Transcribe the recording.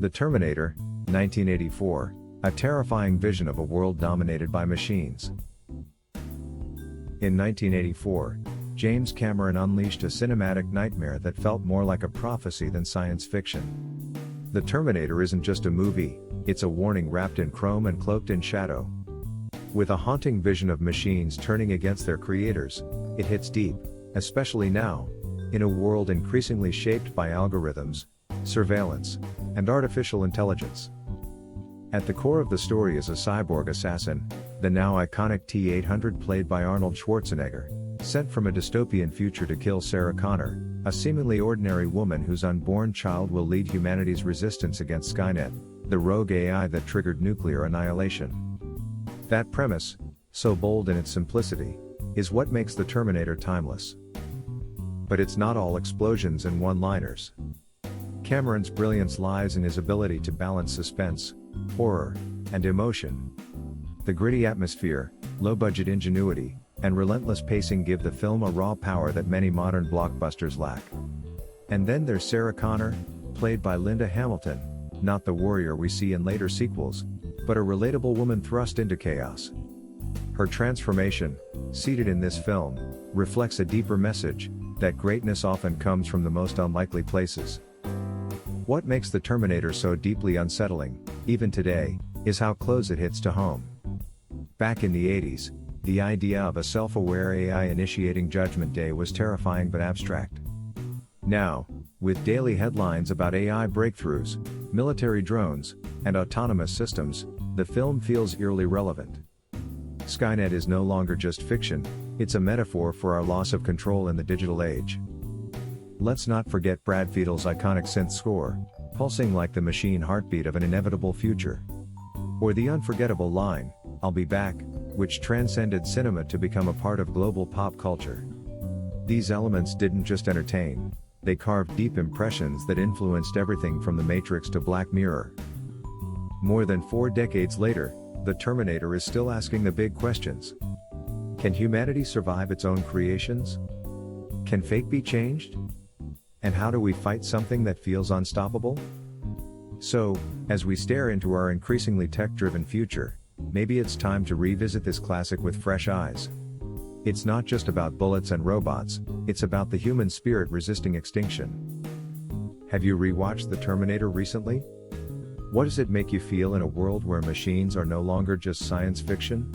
The Terminator, 1984, a terrifying vision of a world dominated by machines. In 1984, James Cameron unleashed a cinematic nightmare that felt more like a prophecy than science fiction. The Terminator isn't just a movie, it's a warning wrapped in chrome and cloaked in shadow. With a haunting vision of machines turning against their creators, it hits deep, especially now, in a world increasingly shaped by algorithms, surveillance, and artificial intelligence. At the core of the story is a cyborg assassin, the now iconic T-800 played by Arnold Schwarzenegger, sent from a dystopian future to kill Sarah Connor, a seemingly ordinary woman whose unborn child will lead humanity's resistance against Skynet, the rogue AI that triggered nuclear annihilation. That premise, so bold in its simplicity, is what makes the Terminator timeless. But it's not all explosions and one-liners. Cameron's brilliance lies in his ability to balance suspense, horror, and emotion. The gritty atmosphere, low-budget ingenuity, and relentless pacing give the film a raw power that many modern blockbusters lack. And then there's Sarah Connor, played by Linda Hamilton, not the warrior we see in later sequels, but a relatable woman thrust into chaos. Her transformation, seated in this film, reflects a deeper message, that greatness often comes from the most unlikely places. What makes the Terminator so deeply unsettling, even today, is how close it hits to home. Back in the 80s, the idea of a self-aware AI initiating Judgment Day was terrifying but abstract. Now, with daily headlines about AI breakthroughs, military drones, and autonomous systems, the film feels eerily relevant. Skynet is no longer just fiction, it's a metaphor for our loss of control in the digital age. Let's not forget Brad Fiedel's iconic synth score, pulsing like the machine heartbeat of an inevitable future. Or the unforgettable line, "I'll be back," which transcended cinema to become a part of global pop culture. These elements didn't just entertain, they carved deep impressions that influenced everything from The Matrix to Black Mirror. More than 4 decades later, the Terminator is still asking the big questions. Can humanity survive its own creations? Can fate be changed? And how do we fight something that feels unstoppable? So, as we stare into our increasingly tech-driven future, maybe it's time to revisit this classic with fresh eyes. It's not just about bullets and robots, it's about the human spirit resisting extinction. Have you rewatched The Terminator recently? What does it make you feel in a world where machines are no longer just science fiction?